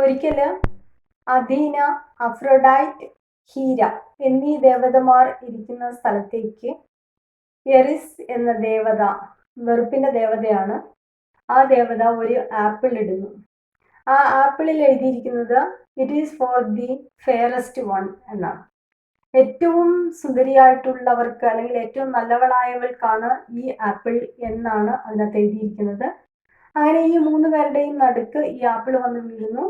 ഒരിക്കല് അഥീന, അഫ്രൊഡൈറ്റ്, ഹീര എന്നീ ദേവതമാർ ഇരിക്കുന്ന സ്ഥലത്തേക്ക് എറിസ് എന്ന ദേവത, വെറുപ്പിന്റെ ദേവതയാണ്, ആ ദേവത ഒരു ആപ്പിൾ ഇടുന്നു. ആ ആപ്പിളിൽ എഴുതിയിരിക്കുന്നത് it is for the fairest one എന്നാണ്. ഏറ്റവും സുന്ദരിയായിട്ടുള്ളവർക്ക് അല്ലെങ്കിൽ ഏറ്റവും നല്ലവളായവൾക്കാണ് ഈ ആപ്പിൾ എന്നാണ് അതിനകത്ത് എഴുതിയിരിക്കുന്നത്. അങ്ങനെ ഈ 3 പേരുടെയും നടുക്ക് ഈ ആപ്പിൾ വന്ന് വീഴുന്നു.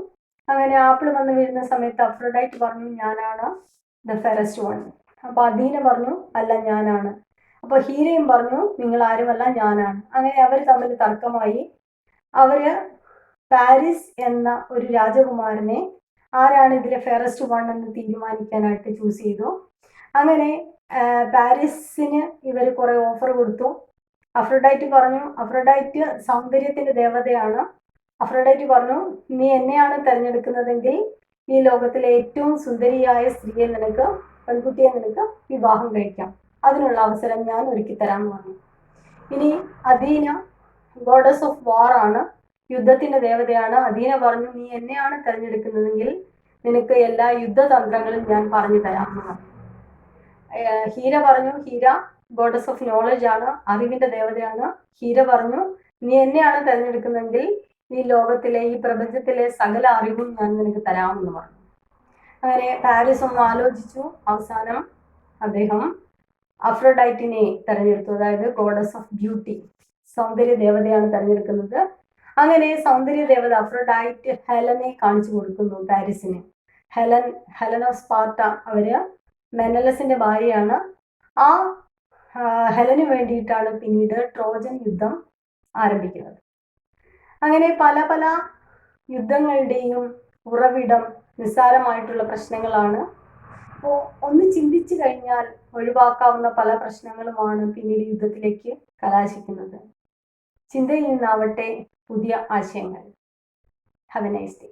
അങ്ങനെ ആപ്പിൾ വന്ന് വീഴുന്ന സമയത്ത് അഫ്രൊഡൈറ്റ് പറഞ്ഞു ഞാനാണ് ദ ഫെയറസ്റ്റ് വൺ. അപ്പൊ അഥീന പറഞ്ഞു അല്ല ഞാനാണ്. അപ്പൊ ഹീരയും പറഞ്ഞു നിങ്ങൾ ആരുമല്ല ഞാനാണ്. അങ്ങനെ അവർ തമ്മിൽ തർക്കമായി. അവര് പാരിസ് എന്ന ഒരു രാജകുമാരനെ ആരാണ് ഇതിലെ ഫെയറസ്റ്റ് വൺ എന്ന് തീരുമാനിക്കാനായിട്ട് ചൂസ് ചെയ്തു. അങ്ങനെ പാരീസിന് ഇവർ കുറെ ഓഫർ കൊടുത്തു. അഫ്രൊഡൈറ്റ് പറഞ്ഞു, അഫ്രൊഡൈറ്റ് സൗന്ദര്യത്തിന്റെ ദേവതയാണ്. അഫ്രൊഡൈറ്റ് പറഞ്ഞു നീ എന്നെയാണ് തിരഞ്ഞെടുക്കുന്നതെങ്കിൽ ഈ ലോകത്തിലെ ഏറ്റവും സുന്ദരിയായ സ്ത്രീയെ നിനക്ക്, പെൺകുട്ടിയെ നിനക്ക് വിവാഹം കഴിക്കാം, അതിനുള്ള അവസരം ഞാൻ ഒരുക്കി തരാമെന്ന് പറഞ്ഞു. ഇനി അഥീന ഗോഡസ് ഓഫ് വാർ ആണ്, യുദ്ധത്തിന്റെ ദേവതയാണ്. അഥീന പറഞ്ഞു നീ എന്നെയാണ് തിരഞ്ഞെടുക്കുന്നതെങ്കിൽ നിനക്ക് എല്ലാ യുദ്ധതന്ത്രങ്ങളും ഞാൻ പറഞ്ഞു തരാമെന്ന് പറഞ്ഞു. ഹീര പറഞ്ഞു, ഹീര ഗോഡസ് ഓഫ് നോളജ് ആണ്, അറിവിന്റെ ദേവതയാണ്. ഹീര പറഞ്ഞു നീ എന്നെയാണ് തിരഞ്ഞെടുക്കുന്നതെങ്കിൽ ഈ ലോകത്തിലെ, ഈ പ്രപഞ്ചത്തിലെ സകല അറിവും ഞാൻ നിനക്ക് തരാമെന്ന് പറഞ്ഞു. അങ്ങനെ പാരീസ് ഒന്ന് ആലോചിച്ചു. അവസാനം അദ്ദേഹം അഫ്രൊഡൈറ്റിനെ തെരഞ്ഞെടുത്തു, അതായത് ഗോഡസ് ഓഫ് ബ്യൂട്ടി, സൗന്ദര്യ ദേവതയാണ് തെരഞ്ഞെടുക്കുന്നത്. അങ്ങനെ സൗന്ദര്യ ദേവത അഫ്രൊഡൈറ്റ് ഹെലനെ കാണിച്ചു കൊടുക്കുന്നു പാരീസിന്. ഹെലൻ ഓഫ് സ്പാർട്ട, അവര് മെനലസിന്റെ ഭാര്യയാണ്. ആ ഹെലന് വേണ്ടിയിട്ടാണ് പിന്നീട് ട്രോജൻ യുദ്ധം ആരംഭിക്കുന്നത്. അങ്ങനെ പല പല യുദ്ധങ്ങളുടെയും ഉറവിടം നിസ്സാരമായിട്ടുള്ള പ്രശ്നങ്ങളാണ്. അപ്പോൾ ഒന്ന് ചിന്തിച്ചു കഴിഞ്ഞാൽ ഒഴിവാക്കാവുന്ന പല പ്രശ്നങ്ങളുമാണ് പിന്നീട് യുദ്ധത്തിലേക്ക് കലാശിക്കുന്നത്. ചിന്തയിൽ നിന്നാവട്ടെ പുതിയ ആശയങ്ങൾ. Have A nice day.